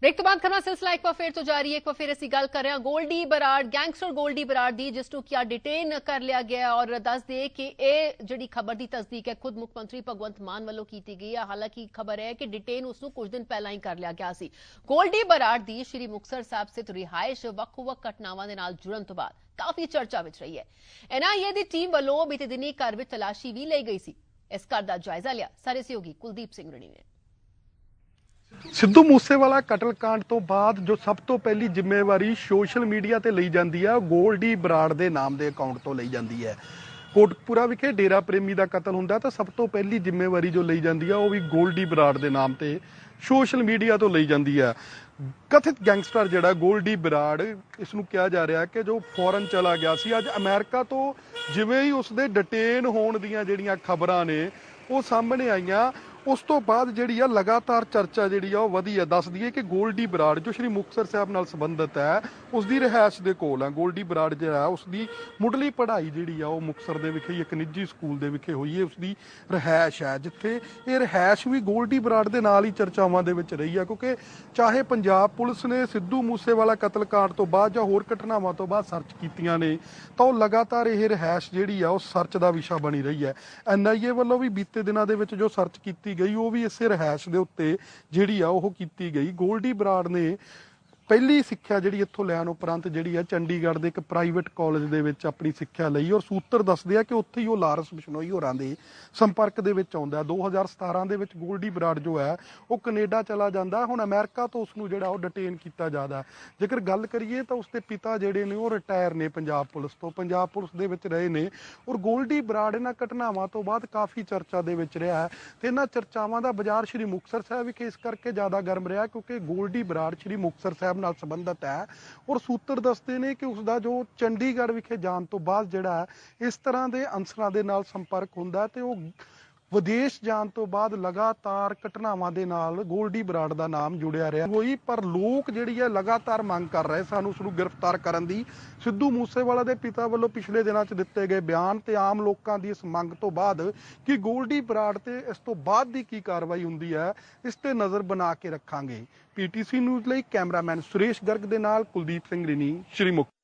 Break तो बाद करना सिलसिला एक बार फिर तो जारी है। एक बार फिर ਅਸੀਂ ਗੱਲ ਕਰ ਰਹੇ ਹਾਂ ਗੋਲਡੀ ਬਰਾੜ ਗੈਂਗਸਟਰ ਗੋਲਡੀ ਬਰਾੜ ਦੀ, ਜਿਸ ਨੂੰ ਕਿਆ ਡਿਟੇਨ ਕਰ ਲਿਆ ਗਿਆ। ਔਰ ਦੱਸ ਦੇ ਕਿ ਇਹ ਜਿਹੜੀ ਖਬਰ ਦੀ ਤਸਦੀਕ ਹੈ ਖੁਦ ਮੁੱਖ ਮੰਤਰੀ ਭਗਵੰਤ ਮਾਨ ਵੱਲੋਂ ਕੀਤੀ ਗਈ ਹੈ। ਹਾਲਾਂਕਿ ਖਬਰ ਹੈ ਕਿ ਡਿਟੇਨ ਉਸ ਨੂੰ ਕੁਝ ਦਿਨ ਪਹਿਲਾਂ ਹੀ ਕਰ ਲਿਆ ਗਿਆ ਸੀ। ਗੋਲਡੀ ਬਰਾੜ ਦੀ ਸ਼੍ਰੀ ਮੁਕਤਸਰ ਸਾਹਿਬ ਸਥਿਤ ਰਿਹਾਇਸ਼ ਵੱਖ-ਵੱਖ ਘਟਨਾਵਾਂ ਦੇ ਨਾਲ ਜੁੜਨ ਤੋਂ ਬਾਅਦ ਕਾਫੀ ਚਰਚਾ ਵਿੱਚ ਰਹੀ ਹੈ। ਐਨਆਈਏ ਦੀ ਟੀਮ ਵੱਲੋਂ ਬੀਤੇ ਦਿਨੀ ਘਰ ਵਿੱਚ ਤਲਾਸ਼ੀ ਵੀ ਲਈ ਗਈ ਸੀ। ਇਸ ਘਰ ਦਾ ਜਾਇਜ਼ਾ ਲਿਆ ਸਾਡੇ ਸਹਿਯੋਗੀ ਕੁਲਦੀਪ ਸਿੰਘ ਰਣੀ ਨੇ। ਸਿੱਧੂ ਮੂਸੇਵਾਲਾ ਕਤਲकांड ਤੋਂ ਬਾਅਦ ਜੋ ਸਭ ਤੋਂ ਪਹਿਲੀ ਜ਼ਿੰਮੇਵਾਰੀ ਸੋਸ਼ਲ ਮੀਡੀਆ ਤੇ ਲਈ ਜਾਂਦੀ ਹੈ, ਗੋਲਡੀ ਬਰਾੜ ਦੇ ਨਾਮ ਦੇ ਅਕਾਊਂਟ ਤੋਂ ਲਈ ਜਾਂਦੀ ਹੈ। ਕੋਟਕਪੂਰਾ ਵਿਖੇ ਡੇਰਾ ਪ੍ਰੇਮੀ ਦਾ ਕਤਲ ਹੁੰਦਾ ਤਾਂ ਸਭ ਤੋਂ ਪਹਿਲੀ ਜ਼ਿੰਮੇਵਾਰੀ ਜੋ ਲਈ ਜਾਂਦੀ ਹੈ ਉਹ ਵੀ ਗੋਲਡੀ ਬਰਾੜ ਦੇ ਨਾਮ ਤੇ ਸੋਸ਼ਲ ਮੀਡੀਆ ਤੋਂ ਲਈ ਜਾਂਦੀ ਹੈ। ਕਥਿਤ ਗੈਂਗਸਟਰ ਜਿਹੜਾ ਗੋਲਡੀ ਬਰਾੜ, ਇਸ ਨੂੰ ਕਿਹਾ ਜਾ ਰਿਹਾ ਕਿ ਜੋ ਫੌਰਨ ਚਲਾ ਗਿਆ ਸੀ, ਅੱਜ ਅਮਰੀਕਾ ਤੋਂ ਜਿਵੇਂ ਹੀ ਉਸਦੇ ਡਿਟੇਨ ਹੋਣ ਦੀਆਂ ਜਿਹੜੀਆਂ ਖਬਰਾਂ ਨੇ ਉਹ ਸਾਹਮਣੇ ਆਈਆਂ, ਉਸ ਤੋਂ ਬਾਅਦ ਜਿਹੜੀ ਆ ਲਗਾਤਾਰ ਚਰਚਾ ਜਿਹੜੀ ਆ ਉਹ ਵਧੀ ਹੈ। ਦੱਸ ਦਈਏ ਕਿ ਗੋਲਡੀ ਬਰਾੜ ਜੋ ਸ਼੍ਰੀ ਮੁਕਤਸਰ ਸਾਹਿਬ ਨਾਲ ਸੰਬੰਧਿਤ ਹੈ, ਉਸਦੀ ਰਿਹਾਇਸ਼ ਦੇ ਕੋਲ ਹੈ। ਗੋਲਡੀ ਬਰਾੜ ਜਿਹੜਾ ਉਸਦੀ ਮੁੱਢਲੀ ਪੜ੍ਹਾਈ ਜਿਹੜੀ ਆ ਉਹ ਮੁਕਤਸਰ ਦੇ ਵਿਖੇ ਇੱਕ ਨਿੱਜੀ ਸਕੂਲ ਦੇ ਵਿਖੇ ਹੋਈ ਹੈ। ਉਸਦੀ ਰਿਹਾਇਸ਼ ਹੈ, ਜਿੱਥੇ ਇਹ ਰਿਹਾਇਸ਼ ਵੀ ਗੋਲਡੀ ਬਰਾੜ ਦੇ ਨਾਲ ਹੀ ਚਰਚਾਵਾਂ ਦੇ ਵਿੱਚ ਰਹੀ ਹੈ। ਕਿਉਂਕਿ ਚਾਹੇ ਪੰਜਾਬ ਪੁਲਿਸ ਨੇ ਸਿੱਧੂ ਮੂਸੇਵਾਲਾ ਕਤਲकांड ਤੋਂ ਬਾਅਦ ਜਾਂ ਹੋਰ ਘਟਨਾਵਾਂ ਤੋਂ ਬਾਅਦ ਸਰਚ ਕੀਤੀਆਂ ਨੇ, ਤਾਂ ਉਹ ਲਗਾਤਾਰ ਇਹ ਰਿਹਾਇਸ਼ ਜਿਹੜੀ ਆ ਉਹ ਸਰਚ ਦਾ ਵਿਸ਼ਾ ਬਣੀ ਰਹੀ ਹੈ। ਐਨਆਈਏ ਵੱਲੋਂ ਵੀ ਬੀਤੇ ਦਿਨਾਂ ਦੇ ਵਿੱਚ ਜੋ ਸਰਚ ਕੀਤੀ ਗਈ ਉਹ ਵੀ ਇਸੇ ਰਿਹਾਇਸ਼ ਦੇ ਉੱਤੇ ਜਿਹੜੀ ਆ ਉਹ ਕੀਤੀ ਗਈ। ਗੋਲਡੀ ਬਰਾੜ ਨੇ ਪਹਿਲੀ ਸਿੱਖਿਆ ਜਿਹੜੀ ਇੱਥੋਂ ਲੈਣ ਉਪਰੰਤ ਜਿਹੜੀ ਆ ਚੰਡੀਗੜ੍ਹ ਦੇ ਇੱਕ ਪ੍ਰਾਈਵੇਟ ਕਾਲਜ ਦੇ ਵਿੱਚ ਆਪਣੀ ਸਿੱਖਿਆ ਲਈ, ਔਰ ਸੂਤਰ ਦੱਸਦੇ ਆ ਕਿ ਉੱਥੇ ਹੀ ਉਹ ਲਾਰੈਂਸ ਬਿਸ਼ਨੋਈ ਹੋਰਾਂ ਦੇ ਸੰਪਰਕ ਦੇ ਵਿੱਚ ਆਉਂਦਾ। 2017 ਦੇ ਵਿੱਚ ਗੋਲਡੀ ਬਰਾੜ ਜੋ ਹੈ ਉਹ ਕੈਨੇਡਾ ਚਲਾ ਜਾਂਦਾ। ਹੁਣ ਅਮਰੀਕਾ ਤੋਂ ਉਸਨੂੰ ਜਿਹੜਾ ਉਹ ਡਿਟੇਨ ਕੀਤਾ ਜਾਂਦਾ। ਜੇਕਰ ਗੱਲ ਕਰੀਏ ਤਾਂ ਉਸਦੇ ਪਿਤਾ ਜਿਹੜੇ ਨੇ ਉਹ ਰਿਟਾਇਰ ਨੇ ਪੰਜਾਬ ਪੁਲਿਸ ਤੋਂ, ਪੰਜਾਬ ਪੁਲਿਸ ਦੇ ਵਿੱਚ ਰਹੇ ਨੇ। ਔਰ ਗੋਲਡੀ ਬਰਾੜ ਇਹਨਾਂ ਘਟਨਾਵਾਂ ਤੋਂ ਬਾਅਦ ਕਾਫੀ ਚਰਚਾ ਦੇ ਵਿੱਚ ਰਿਹਾ ਹੈ ਤੇ ਇਹਨਾਂ ਚਰਚਾਵਾਂ ਦਾ ਬਾਜ਼ਾਰ ਸ਼੍ਰੀ ਮੁਕਤਸਰ ਸਾਹਿਬ ਵਿਖੇ ਇਸ ਕਰਕੇ ਜ਼ਿਆਦਾ ਗਰਮ ਰਿਹਾ ਕਿਉਂਕਿ ਗੋਲਡੀ ਬਰਾੜ ਸ਼੍ਰੀ ਮੁਕਤਸਰ ਸਾਹਿਬ ਨਾਲ ਸੰਬੰਧਿਤ ਹੈ। ਔਰ ਸੂਤਰ ਦੱਸਦੇ ਨੇ ਕਿ ਉਸਦਾ ਜੋ ਚੰਡੀਗੜ੍ਹ ਵਿਖੇ ਜਾਣ ਤੋਂ ਬਾਅਦ ਜਿਹੜਾ ਇਸ ਤਰ੍ਹਾਂ ਦੇ ਅਨਸਰਾਂ ਦੇ ਨਾਲ ਸੰਪਰਕ ਹੁੰਦਾ ਤੇ ਉਹ ਵਿਦੇਸ਼ ਜਾਣ ਤੋਂ ਬਾਅਦ ਲਗਾਤਾਰ ਘਟਨਾਵਾਂ ਦੇ ਨਾਲ ਗੋਲਡੀ ਬਰਾੜ ਦਾ ਨਾਮ ਜੁੜਿਆ ਰਿਹਾ ਹੋਈ। ਪਰ ਲੋਕ ਜਿਹੜੀ ਹੈ ਲਗਾਤਾਰ ਮੰਗ ਕਰ ਰਹੇ ਸਨ ਉਸਨੂੰ ਗ੍ਰਿਫਤਾਰ ਕਰਨ ਦੀ। ਸਿੱਧੂ ਮੂਸੇਵਾਲਾ ਦੇ ਪਿਤਾ ਵੱਲੋਂ ਪਿਛਲੇ ਦਿਨਾਂ 'ਚ ਦਿੱਤੇ ਗਏ ਬਿਆਨ ਤੇ ਆਮ ਲੋਕਾਂ ਦੀ ਇਸ ਮੰਗ ਤੋਂ ਬਾਅਦ ਕਿ ਗੋਲਡੀ ਬਰਾੜ ਤੇ ਇਸ ਤੋਂ ਬਾਅਦ ਦੀ ਕੀ ਕਾਰਵਾਈ ਹੁੰਦੀ ਹੈ, ਇਸ ਤੇ ਨਜ਼ਰ ਬਣਾ ਕੇ ਰੱਖਾਂਗੇ। ਪੀਟੀਸੀ ਨਿਊਜ਼ ਲਈ ਕੈਮਰਾਮੈਨ ਸੁਰੇਸ਼ ਗਰਗ ਦੇ ਨਾਲ ਕੁਲਦੀਪ ਸਿੰਘ ਰਿਨੀ, ਸ਼੍ਰੀ ਮੁਕਤਸਰ।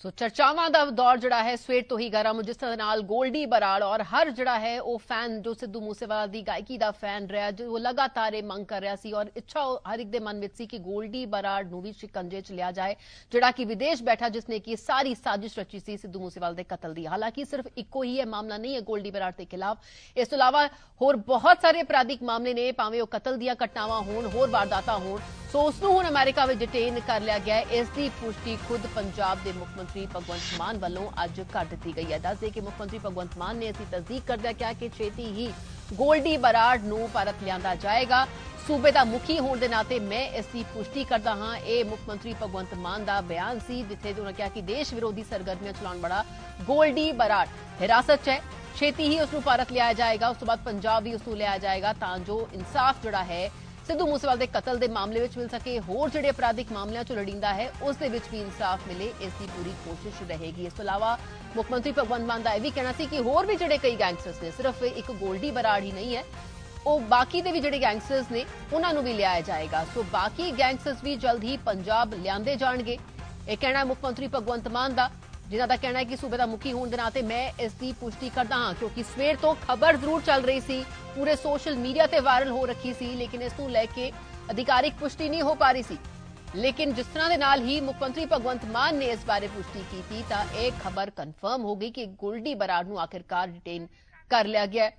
ਸੋ ਚਰਚਾਵਾਂ ਦਾ ਦੌਰ ਜਿਹੜਾ ਹੈ ਸਵੇਰ ਤੋਂ ਹੀ ਗਰਮ, ਜਿਸ ਤਰ੍ਹਾਂ ਨਾਲ ਗੋਲਡੀ ਬਰਾੜ ਔਰ ਹਰ ਜਿਹੜਾ ਹੈ ਉਹ ਫੈਨ ਜੋ ਸਿੱਧੂ ਮੂਸੇਵਾਲਾ ਦੀ ਗਾਇਕੀ ਦਾ ਫੈਨ ਰਿਹਾ, ਜੋ ਲਗਾਤਾਰ ਇਹ ਮੰਗ ਕਰ ਰਿਹਾ ਸੀ ਔਰ ਇੱਛਾ ਹਰ ਇੱਕ ਦੇ ਮਨ ਵਿੱਚ ਸੀ ਕਿ ਗੋਲਡੀ ਬਰਾੜ ਨੂੰ ਵੀ ਸ਼ਿਕੰਜੇ 'ਚ ਲਿਆ ਜਾਏ, ਜਿਹੜਾ ਕਿ ਵਿਦੇਸ਼ ਬੈਠਾ, ਜਿਸਨੇ ਕਿ ਸਾਰੀ ਸਾਜ਼ਿਸ਼ ਰਚੀ ਸੀ ਸਿੱਧੂ ਮੂਸੇਵਾਲਾ ਦੇ ਕਤਲ ਦੀ। ਹਾਲਾਂਕਿ ਸਿਰਫ ਇੱਕੋ ਹੀ ਇਹ ਮਾਮਲਾ ਨਹੀਂ ਹੈ ਗੋਲਡੀ ਬਰਾੜ ਦੇ ਖਿਲਾਫ, ਇਸ ਤੋਂ ਇਲਾਵਾ ਹੋਰ ਬਹੁਤ ਸਾਰੇ ਅਪਰਾਧਿਕ ਮਾਮਲੇ ਨੇ, ਭਾਵੇਂ ਉਹ ਕਤਲ ਦੀਆਂ ਘਟਨਾਵਾਂ ਹੋਣ, ਹੋਰ ਵਾਰਦਾਤਾਂ ਹੋਣ। ਸੋ ਉਸ ਨੂੰ ਹੁਣ ਅਮਰੀਕਾ ਵਿੱਚ ਡਿਟੇਨ ਕਰ ਲਿਆ ਗਿਆ ਹੈ। ਇਸ ਦੀ ਪੁਸ਼ਟੀ ਖੁਦ ਪੰਜਾਬ ਦੇ ਮੁੱਖ ਮੰਤਰੀ ਭਗਵੰਤ ਮਾਨ ਵੱਲੋਂ ਅੱਜ ਕਰ ਦਿੱਤੀ ਗਈ ਹੈ। ਦੱਸਦੇ ਕਿ ਮੁੱਖ ਮੰਤਰੀ ਭਗਵੰਤ ਮਾਨ ਨੇ ਅਸੀਂ ਤਸਦੀਕ ਕਰਦਿਆਂ ਕਿਹਾ ਕਿ ਛੇਤੀ ਹੀ ਗੋਲਡੀ ਬਰਾੜ ਨੂੰ ਭਾਰਤ ਲਿਆਂਦਾ ਜਾਏਗਾ। ਸੂਬੇ ਦਾ ਮੁਖੀ ਹੋਣ ਦੇ ਨਾਤੇ ਮੈਂ ਇਸ ਦੀ ਪੁਸ਼ਟੀ ਕਰਦਾ ਹਾਂ। ਇਹ ਮੁੱਖ ਮੰਤਰੀ ਭਗਵੰਤ ਮਾਨ ਦਾ ਬਿਆਨ ਸੀ, ਜਿੱਥੇ ਉਹਨਾਂ ਕਿਹਾ ਕਿ ਦੇਸ਼ ਵਿਰੋਧੀ ਸਰਗਰਮੀਆਂ ਚਲਾਉਣ ਵਾਲਾ ਗੋਲਡੀ ਬਰਾੜ ਹਿਰਾਸਤ 'ਚ ਹੈ, ਛੇਤੀ ਹੀ ਉਸ ਨੂੰ ਭਾਰਤ ਲਿਆਇਆ ਜਾਏਗਾ। ਉਸ ਤੋਂ ਬਾਅਦ ਪੰਜਾਬ ਵੀ ਉਸ ਨੂੰ ਲਿਆਇਆ ਜਾਏਗਾ ਤਾਂ ਜੋ ਇਨਸਾਫ ਜਿਹੜਾ ਹੈ ਸਿੱਧੂ ਮੂਸੇਵਾਲਾ ਦੇ ਕਤਲ ਦੇ ਮਾਮਲੇ ਵਿੱਚ ਮਿਲ ਸਕੇ, ਹੋਰ ਜਿਹੜੇ ਅਪਰਾਧਿਕ ਮਾਮਲਿਆਂ 'ਚੋਂ ਲੜਿੰਦਾ ਹੈ ਉਸ ਦੇ ਵਿੱਚ ਵੀ ਇਨਸਾਫ ਮਿਲੇ, ਇਸ ਦੀ ਪੂਰੀ ਕੋਸ਼ਿਸ਼ ਰਹੇਗੀ। ਇਸ ਤੋਂ ਇਲਾਵਾ ਮੁੱਖ ਮੰਤਰੀ ਭਗਵੰਤ ਮਾਨ ਦਾ ਇਹ ਵੀ ਕਹਿਣਾ ਸੀ ਕਿ ਹੋਰ ਵੀ ਜਿਹੜੇ ਕਈ ਗੈਂਗਸਟਰਸ ਨੇ, ਸਿਰਫ ਇੱਕ ਗੋਲਡੀ ਬਰਾੜ ਹੀ ਨਹੀਂ ਹੈ, ਉਹ ਬਾਕੀ ਦੇ ਵੀ ਜਿਹੜੇ ਗੈਂਗਸਟਰਸ ਨੇ ਉਹਨਾਂ ਨੂੰ ਵੀ ਲਿਆਇਆ ਜਾਏਗਾ। ਸੋ ਬਾਕੀ ਗੈਂਗਸਟਰਸ ਵੀ ਜਲਦ ਹੀ ਪੰਜਾਬ ਲਿਆਂਦੇ ਜਾਣਗੇ, ਇਹ ਕਹਿਣਾ ਹੈ ਮੁੱਖ ਮੰਤਰੀ ਭਗਵੰਤ ਮਾਨ ਦਾ, ਜਿਨ੍ਹਾਂ ਦਾ ਕਹਿਣਾ ਹੈ ਕਿ ਸੂਬੇ ਦਾ ਮੁਖੀ ਹੋਣ ਦੇ ਨਾਤੇ ਮੈਂ ਇਸ ਦੀ ਪੁਸ਼ਟੀ ਕਰਦਾ ਹਾਂ। ਕਿਉਂਕਿ ਸਵੇਰ ਤੋਂ ਖਬਰ ਜ਼ਰੂਰ ਚੱਲ ਰਹੀ ਸੀ, ਪੂਰੇ ਸੋਸ਼ਲ ਮੀਡੀਆ ਤੇ ਵਾਇਰਲ ਹੋ ਰੱਖੀ ਸੀ, ਲੇਕਿਨ ਇਸ ਨੂੰ ਲੈ ਕੇ ਅਧਿਕਾਰਿਕ ਪੁਸ਼ਟੀ ਨਹੀਂ ਹੋ ਪਾ ਰਹੀ ਸੀ। ਲੇਕਿਨ ਜਿਸ ਤਰ੍ਹਾਂ ਦੇ ਨਾਲ ਹੀ ਮੁੱਖ ਮੰਤਰੀ ਭਗਵੰਤ ਮਾਨ ਨੇ ਇਸ ਬਾਰੇ ਪੁਸ਼ਟੀ ਕੀਤੀ ਤਾਂ ਇਹ ਖਬਰ ਕਨਫਰਮ ਹੋ ਗਈ ਕਿ ਗੋਲਡੀ ਬਰਾੜ ਨੂੰ ਆਖਿਰਕਾਰ ਡਿਟੇਨ ਕਰ ਲਿਆ ਗਿਆ।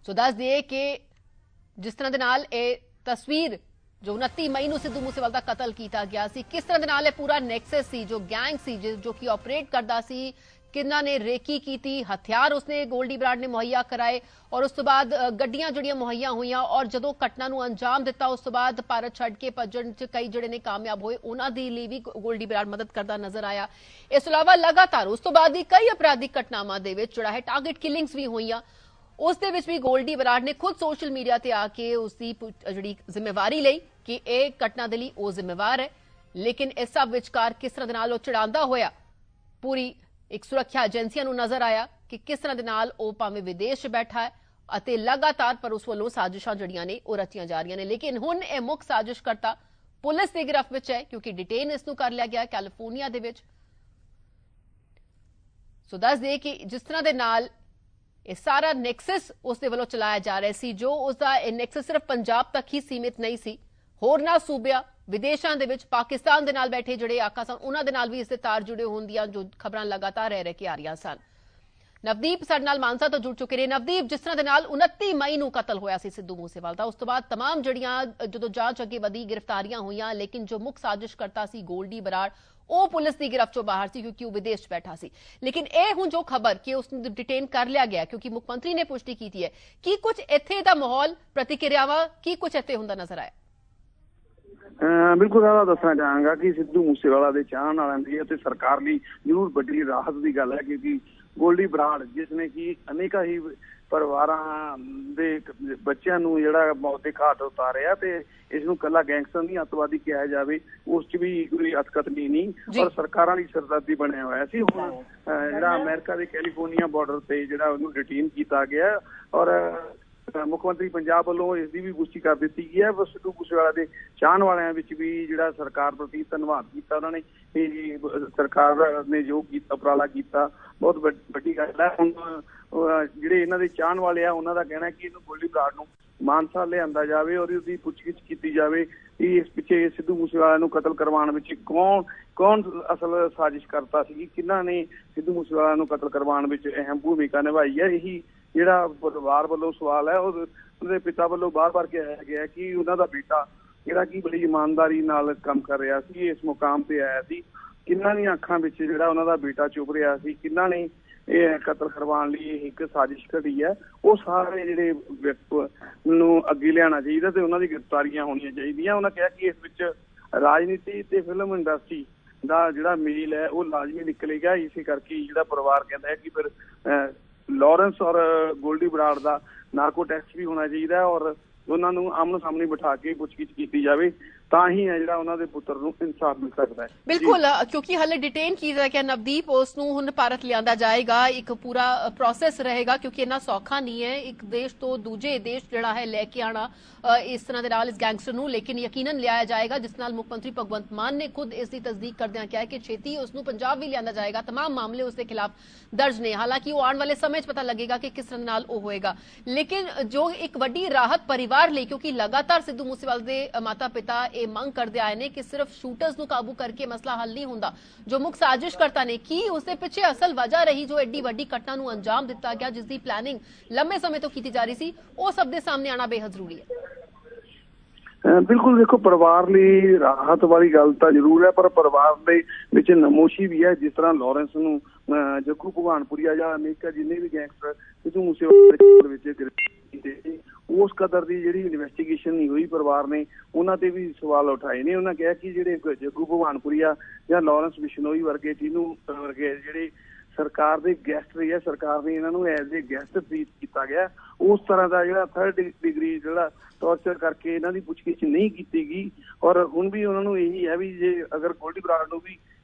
ਸੋ ਦੱਸ ਦਈਏ ਕਿ ਜਿਸ ਤਰ੍ਹਾਂ ਦੇ ਨਾਲ ਇਹ ਤਸਵੀਰ ਜੋ 29 ਮਈ ਨੂੰ ਸਿੱਧੂ ਮੂਸੇਵਾਲਾ ਦਾ ਕਤਲ ਕੀਤਾ ਗਿਆ ਸੀ, ਕਿਸ ਤਰ੍ਹਾਂ ਦੇ ਨਾਲ ਇਹ ਪੂਰਾ ਨੈਕਸਸ ਸੀ, ਜੋ ਗੈਂਗ ਸੀ ਜੋ ਕਿ ਆਪਰੇਟ ਕਰਦਾ ਸੀ, ਕਿੰਨਾ ਨੇ ਰੇਕੀ ਕੀਤੀ, ਹਥਿਆਰ ਉਸਨੇ ਗੋਲਡੀ ਬਰਾੜ ਨੇ ਮੁਹੱਈਆ ਕਰਾਏ ਔਰ ਉਸ ਤੋਂ ਬਾਅਦ ਗੱਡੀਆਂ ਜਿਹੜੀਆਂ ਮੁਹੱਈਆ ਹੋਈਆਂ ਔਰ ਜਦੋਂ ਘਟਨਾ ਨੂੰ ਅੰਜਾਮ ਦਿੱਤਾ ਉਸ ਤੋਂ ਬਾਅਦ ਭਾਰਤ ਛੱਡ ਕੇ ਭੱਜਣ 'ਚ ਕਈ ਜਿਹੜੇ ਨੇ ਕਾਮਯਾਬ ਹੋਏ, ਉਹਨਾਂ ਦੀ ਲਈ ਵੀ ਗੋਲਡੀ ਬਰਾੜ ਮਦਦ ਕਰਦਾ ਨਜ਼ਰ ਆਇਆ। ਇਸ ਤੋਂ ਇਲਾਵਾ ਲਗਾਤਾਰ ਉਸ ਤੋਂ ਬਾਅਦ ਵੀ ਕਈ ਅਪਰਾਧਿਕ ਘਟਨਾਵਾਂ ਦੇ ਵਿੱਚ ਜਿਹੜਾ ਹੈ ਟਾਰਗੇਟ ਕਿਲਿੰਗਸ ਵੀ ਹੋਈਆਂ, ਉਸ ਦੇ ਵਿੱਚ ਵੀ ਗੋਲਡੀ ਬਰਾੜ ਨੇ ਖੁਦ ਸੋਸ਼ਲ ਮੀਡੀਆ ਤੇ ਆ ਕੇ ਉਸ ਦੀ ਜਿਹੜੀ ਜ਼ਿੰਮੇਵਾਰੀ ਲਈ ਕਿ ਇਹ ਘਟਨਾ ਦੇ ਲਈ ਉਹ ਜ਼ਿੰਮੇਵਾਰ ਹੈ। ਲੇਕਿਨ ਇਸ ਸਭ ਵਿਚਕਾਰ ਕਿਸ ਤਰ੍ਹਾਂ ਦੇ ਨਾਲ ਉਹ ਚੜਾਉਂਦਾ ਹੋਇਆ ਪੂਰੀ ਇੱਕ ਸੁਰੱਖਿਆ ਏਜੰਸੀਆਂ ਨੂੰ ਨਜ਼ਰ ਆਇਆ ਕਿ ਕਿਸ ਤਰ੍ਹਾਂ ਦੇ ਨਾਲ ਉਹ ਭਾਵੇਂ ਵਿਦੇਸ਼ ਬੈਠਾ ਹੈ ਅਤੇ ਲਗਾਤਾਰ ਪਰ ਉਸ ਵੱਲੋਂ ਸਾਜ਼ਿਸ਼ਾਂ ਜਿਹੜੀਆਂ ਨੇ ਉਹ ਰਚੀਆਂ ਜਾ ਰਹੀਆਂ ਨੇ। ਲੇਕਿਨ ਹੁਣ ਇਹ ਮੁੱਖ ਸਾਜ਼ਿਸ਼ਕਰਤਾ ਪੁਲਿਸ ਦੀ ਗਿਰਫਤ ਵਿੱਚ ਹੈ ਕਿਉਂਕਿ ਡਿਟੇਨ ਇਸ ਨੂੰ ਕਰ ਲਿਆ ਗਿਆ ਕੈਲੀਫੋਰਨੀਆ ਦੇ ਵਿੱਚ। ਸੋ ਦੱਸ ਦੇ ਕਿ ਜਿਸ ਤਰ੍ਹਾਂ ਦੇ ਨਾਲ ਇਹ ਸਾਰਾ ਨੈਕਸਸ ਉਸ ਦੇ ਵੱਲੋਂ ਚਲਾਇਆ ਜਾ ਰਿਹਾ ਸੀ, ਜੋ ਉਸ ਦਾ ਇਹ ਨੈਕਸਸ ਸਿਰਫ ਪੰਜਾਬ ਤੱਕ ਹੀ ਸੀਮਿਤ ਨਹੀਂ ਸੀ, ਹੋਰਨਾਂ ਸੂਬਿਆਂ ਵਿਦੇਸ਼ਾਂ ਦੇ ਵਿੱਚ ਪਾਕਿਸਤਾਨ ਦੇ ਨਾਲ ਬੈਠੇ ਜਿਹੜੇ ਆਕਾ ਸਨ ਉਹਨਾਂ ਦੇ ਨਾਲ ਵੀ ਇਸ ਦੇ ਤਾਰ ਜੁੜੇ ਹੋਣ ਦੀਆਂ ਜੋ ਖਬਰਾਂ ਲਗਾਤਾਰ ਰਹਿ ਕੇ ਆ ਰਹੀਆਂ ਸਨ। ਨਵਦੀਪ ਸਾਡੇ ਨਾਲ ਮਾਨਸਾ ਤੋਂ ਜੁੜ ਚੁੱਕੇ ਨੇ। ਨਵਦੀਪ, ਜਿਸ ਤਰ੍ਹਾਂ ਦੇ ਨਾਲ 29 ਮਈ ਨੂੰ ਕਤਲ ਹੋਇਆ ਸੀ ਸਿੱਧੂ ਮੂਸੇਵਾਲਾ ਦਾ, ਉਸ ਤੋਂ ਬਾਅਦ ਤਮਾਮ ਜਿਹੜੀਆਂ ਜਦੋਂ ਜਾਂਚ ਅੱਗੇ ਵਧੀ ਗ੍ਰਿਫਤਾਰੀਆਂ ਹੋਈਆਂ, ਲੇਕਿਨ ਜੋ ਮੁੱਖ ਸਾਜ਼ਿਸ਼ਕਰਤਾ ਸੀ ਗੋਲਡੀ ਬਰਾੜ ਉਹ ਪੁਲਿਸ ਦੀ ਗਿਰਫਤ ਚੋਂ ਬਾਹਰ ਸੀ ਕਿਉਂਕਿ ਉਹ ਵਿਦੇਸ਼ 'ਚ ਬੈਠਾ ਸੀ। ਲੇਕਿਨ ਇਹ ਹੁਣ ਜੋ ਖਬਰ ਕਿ ਉਸ ਨੂੰ ਡਿਟੇਨ ਕਰ ਲਿਆ ਗਿਆ ਕਿਉਂਕਿ ਮੁੱਖ ਮੰਤਰੀ ਨੇ ਪੁਸ਼ਟੀ ਕੀਤੀ ਹੈ, ਕੀ ਕੁਝ ਇੱਥੇ ਦਾ ਮਾਹੌਲ ਪ੍ਰਤੀਕਿਰਿਆਵਾਂ ਕੀ ਕੁਝ ਇੱਥੇ ਹੁੰਦਾ ਨਜ਼ਰ ਆਇਆ? ਬਿਲਕੁਲ ਸਾਰਾ ਦੱਸਣਾ ਚਾਹਾਂਗਾ ਕਿ ਸਿੱਧੂ ਮੂਸੇਵਾਲਾ ਦੇ ਚਾਹਣ ਵਾਲਿਆਂ ਦੀ ਅਤੇ ਸਰਕਾਰ ਲਈ ਜ਼ਰੂਰ ਵੱਡੀ ਰਾਹਤ ਦੀ ਗੱਲ ਹੈ ਕਿਉਂਕਿ ਗੋਲਡੀ ਬਰਾੜ ਜਿਸ ਨੇ ਕਿ ਅਨੇਕਾਂ ਹੀ ਪਰਿਵਾਰਾਂ ਦੇ ਬੱਚਿਆਂ ਨੂੰ ਜਿਹੜਾ ਮੌਤ ਦੇ ਘਾਟ ਉਤਾਰਿਆ ਤੇ ਇਸ ਨੂੰ ਕੱਲਾ ਗੈਂਗਸਟਰ ਨਹੀਂ ਅੱਤਵਾਦੀ ਕਿਹਾ ਜਾਵੇ, ਉਸ 'ਚ ਵੀ ਕੋਈ ਅਤਕਤਨੀ ਨਹੀਂ ਔਰ ਸਰਕਾਰਾਂ ਦੀ ਸਰਦਾਰੀ ਬਣਿਆ ਹੋਇਆ ਸੀ। ਹੁਣ ਜਿਹੜਾ ਅਮਰੀਕਾ ਦੇ ਕੈਲੀਫੋਰਨੀਆ ਬਾਰਡਰ ਤੇ ਜਿਹੜਾ ਉਹਨੂੰ ਡਿਟੇਨ ਕੀਤਾ ਗਿਆ ਔਰ ਮੁੱਖ ਮੰਤਰੀ ਪੰਜਾਬ ਵੱਲੋਂ ਇਸ ਦੀ ਵੀ ਪੁਸ਼ਟੀ ਕਰ ਦਿੱਤੀ ਗਈ ਹੈ। ਸਿੱਧੂ ਮੂਸੇਵਾਲਾ ਦੇ ਚਾਹਣ ਵਾਲਿਆਂ ਵਿੱਚ ਵੀ ਜਿਹੜਾ ਸਰਕਾਰ ਪ੍ਰਤੀ ਧੰਨਵਾਦ ਕੀਤਾ ਉਹਨਾਂ ਨੇ, ਸਰਕਾਰ ਨੇ ਜੋ ਕੀਤਾ ਉਪਰਾਲਾ ਕੀਤਾ ਬਹੁਤ ਵੱਡੀ ਗੱਲ ਹੈ। ਹੁਣ ਜਿਹੜੇ ਇਹਨਾਂ ਦੇ ਚਾਹਣ ਵਾਲੇ ਆ ਉਹਨਾਂ ਦਾ ਕਹਿਣਾ ਕਿ ਇਹਨੂੰ ਗੋਲਡੀ ਬਰਾੜ ਨੂੰ ਮਾਨਸਾ ਲਿਆਂਦਾ ਜਾਵੇ ਔਰ ਉਹਦੀ ਪੁੱਛਗਿੱਛ ਕੀਤੀ ਜਾਵੇ ਕਿ ਇਸ ਪਿੱਛੇ ਸਿੱਧੂ ਮੂਸੇਵਾਲਾ ਨੂੰ ਕਤਲ ਕਰਵਾਉਣ ਵਿੱਚ ਕੌਣ ਅਸਲ ਸਾਜ਼ਿਸ਼ ਕਰਤਾ ਸੀ, ਕਿਹਨਾਂ ਨੇ ਸਿੱਧੂ ਮੂਸੇਵਾਲਾ ਨੂੰ ਕਤਲ ਕਰਵਾਉਣ ਵਿੱਚ ਅਹਿਮ ਭੂਮਿਕਾ ਨਿਭਾਈ ਹੈ। ਇਹੀ ਜਿਹੜਾ ਪਰਿਵਾਰ ਵੱਲੋਂ ਸਵਾਲ ਹੈ ਉਹਦੇ ਪਿਤਾ ਵੱਲੋਂ ਬਾਰ-ਬਾਰ ਕਿਹਾ ਗਿਆ ਕਿ ਉਹਨਾਂ ਦਾ ਬੇਟਾ ਜਿਹੜਾ ਕਿ ਬੜੀ ਇਮਾਨਦਾਰੀ ਨਾਲ ਕੰਮ ਕਰ ਰਿਹਾ ਸੀ, ਇਸ ਮੁਕਾਮ ਤੇ ਆਇਆ ਸੀ, ਕਿਹਨਾਂ ਦੀਆਂ ਅੱਖਾਂ ਵਿੱਚ ਜਿਹੜਾ ਉਹਨਾਂ ਦਾ ਬੇਟਾ ਚੁੱਭ ਰਿਹਾ ਸੀ, ਕਿਹਨਾਂ ਨੇ ਇਹ ਕਤਲ ਕਰਵਾਉਣ ਲਈ ਇੱਕ ਸਾਜ਼ਿਸ਼ ਘੜੀ ਹੈ, ਉਹ ਸਾਰੇ ਜਿਹੜੇ ਵਿਅਕਤੀ ਨੂੰ ਅੱਗੇ ਲਿਆਉਣਾ ਚਾਹੀਦਾ ਤੇ ਉਹਨਾਂ ਦੀ ਗ੍ਰਿਫਤਾਰੀਆਂ ਹੋਣੀਆਂ ਚਾਹੀਦੀਆਂ। ਉਹਨਾਂ ਕਿਹਾ ਕਿ ਇਸ ਵਿੱਚ ਰਾਜਨੀਤੀ ਤੇ ਫਿਲਮ ਇੰਡਸਟਰੀ ਦਾ ਜਿਹੜਾ ਮੇਲ ਹੈ ਉਹ ਲਾਜ਼ਮੀ ਨਿਕਲੇਗਾ। ਇਸੇ ਕਰਕੇ ਜਿਹੜਾ ਪਰਿਵਾਰ ਕਹਿੰਦਾ ਹੈ ਕਿ ਫਿਰ ਲਾਰੈਂਸ ਔਰ ਗੋਲਡੀ ਬਰਾੜ ਦਾ ਨਾਰਕੋ ਟੈਸਟ ਵੀ ਹੋਣਾ ਚਾਹੀਦਾ ਹੈ ਔਰ ਉਹਨਾਂ ਨੂੰ ਆਮੋ ਸਾਹਮਣੇ ਬਿਠਾ ਕੇ ਪੁੱਛਗਿੱਛ ਕੀਤੀ ਜਾਵੇ ਤਾਂ ਹੀ ਹੈ ਜਿਹੜਾ ਉਹਨਾਂ ਦੇ ਪੁੱਤਰ ਨੂੰ ਇਨਸਾਫ ਮਿਲ ਸਕਦਾ ਹੈ। ਬਿਲਕੁਲ, ਕਿਉਂਕਿ ਹਾਲੇ ਡਿਟੇਨ ਕੀਤਾ ਗਿਆ ਨਵਦੀਪ, ਉਸ ਨੂੰ ਹੁਣ ਭਾਰਤ ਲਿਆਂਦਾ ਜਾਏਗਾ, ਇੱਕ ਪੂਰਾ ਪ੍ਰੋਸੈਸ ਰਹੇਗਾ ਕਿਉਂਕਿ ਇੰਨਾ ਸੌਖਾ ਨਹੀਂ ਹੈ ਇੱਕ ਦੇਸ਼ ਤੋਂ ਦੂਜੇ ਦੇਸ਼ ਜਿਹੜਾ ਹੈ ਲੈ ਕੇ ਆਣਾ ਇਸ ਤਰ੍ਹਾਂ ਦੇ ਨਾਲ ਇਸ ਗੈਂਗਸਟਰ ਨੂੰ, ਲੇਕਿਨ ਯਕੀਨਨ ਲਿਆਇਆ ਜਾਏਗਾ ਜਿਸ ਨਾਲ ਮੁੱਖ ਮੰਤਰੀ ਭਗਵੰਤ ਮਾਨ ਨੇ ਖੁਦ ਇਸ ਦੀ ਤਸਦੀਕ ਕਰਦਿਆਂ ਕਿਹਾ ਕਿ ਛੇਤੀ ਉਸ ਨੂੰ ਪੰਜਾਬ ਵੀ ਲਿਆਂਦਾ ਜਾਏਗਾ। ਤਮਾਮ ਮਾਮਲੇ ਉਸ ਦੇ ਖਿਲਾਫ ਦਰਜ ਨੇ, ਹਾਲਾਂਕਿ ਉਹ ਆਉਣ ਵਾਲੇ ਸਮੇਂ 'ਚ ਪਤਾ ਲੱਗੇਗਾ ਕਿ ਕਿਸ ਤਰ੍ਹਾਂ ਨਾਲ ਉਹ ਹੋਏਗਾ। ਲੇਕਿਨ ਜੋ ਇੱਕ ਵੱਡੀ ਰਾਹਤ ਪਰਿਵਾਰ ਲਈ, ਕਿਉਂਕਿ ਲਗਾਤਾਰ ਸਿੱਧੂ ਮੂਸੇਵਾਲਾ ਦੇ ਮਾਤਾ ਪਿਤਾ ਇਹ ਮੰਗ ਕਰਦੇ ਆਏ ਨੇ ਕਿ ਸਿਰਫ ਸ਼ੂਟਰਸ ਨੂੰ ਕਾਬੂ ਕਰਕੇ ਮਸਲਾ ਹੱਲ ਨਹੀਂ ਹੁੰਦਾ, ਜੋ ਮੁੱਖ ਸਾਜ਼ਿਸ਼ਕਰਤਾ ਨੇ ਕੀ ਉਸ ਦੇ ਪਿੱਛੇ ਅਸਲ ਵਜ੍ਹਾ ਰਹੀ ਜੋ ਐਡੀ ਵੱਡੀ ਘਟਨਾ ਨੂੰ ਅੰਜਾਮ ਦਿੱਤਾ ਗਿਆ, ਜਿਸ ਦੀ ਪਲੈਨਿੰਗ ਲੰਮੇ ਸਮੇਂ ਤੋਂ ਕੀਤੀ ਜਾ ਰਹੀ ਸੀ, ਉਹ ਸਭ ਦੇ ਸਾਹਮਣੇ ਆਉਣਾ ਬੇहद ਜ਼ਰੂਰੀ ਹੈ। ਬਿਲਕੁਲ, ਦੇਖੋ ਪਰਿਵਾਰ ਲਈ ਰਾਹਤ ਵਾਲੀ ਗੱਲ ਤਾਂ ਜ਼ਰੂਰ ਹੈ ਪਰ ਪਰਿਵਾਰ ਦੇ ਵਿੱਚ ਨਮੋਸ਼ੀ ਵੀ ਹੈ। ਜਿਸ ਤਰ੍ਹਾਂ ਲਾਰੈਂਸ ਨੂੰ ਜੱਗੂ ਭਗਵਾਨਪੁਰੀਆ ਜਾਂ ਅਮਰੀਕਾ ਜਿੰਨੇ ਵੀ ਗੈਂਗਸਟਰ ਸਿੱਧੂ ਮੂਸੇਵਾਲੇ ਵਿੱਚ ਉਸ ਕਦਰ ਦੀ ਜਿਹੜੀ ਇਨਵੈਸਟੀਗੇਸ਼ਨ ਨਹੀਂ ਹੋਈ, ਪਰਿਵਾਰ ਨੇ ਉਹਨਾਂ ਤੇ ਵੀ ਸਵਾਲ ਉਠਾਏ ਨੇ। ਉਹਨਾਂ ਕਿਹਾ ਕਿ ਜਿਹੜੇ ਜੱਗੂ ਭਗਵਾਨਪੁਰੀਆ ਜਾਂ ਲਾਰੈਂਸ ਬਿਸ਼ਨੋਈ ਵਰਗੇ ਵਰਗੇ ਜਿਹੜੇ ਸਰਕਾਰ ਦੇ ਗੈਸਟ ਰਹੇ ਆ, ਸਰਕਾਰ ਨੇ ਇਹਨਾਂ ਨੂੰ ਐਜ਼ ਏ ਗੈਸਟ ਟ੍ਰੀਟ ਕੀਤਾ ਗਿਆ, ਉਸ ਤਰ੍ਹਾਂ ਦਾ ਜਿਹੜਾ 3rd ਡਿਗਰੀ ਜਿਹੜਾ ਟੌਰਚਰ ਕਰਕੇ ਇਹਨਾਂ ਦੀ ਪੁੱਛਗਿੱਛ ਨਹੀਂ ਕੀਤੀ ਗਈ। ਔਰ ਹੁਣ ਵੀ ਉਹਨਾਂ ਨੂੰ ਇਹੀ ਹੈ ਵੀ ਜੇ ਅਗਰ ਗੋਲਡੀ ਬਰਾੜ ਨੂੰ ਵੀ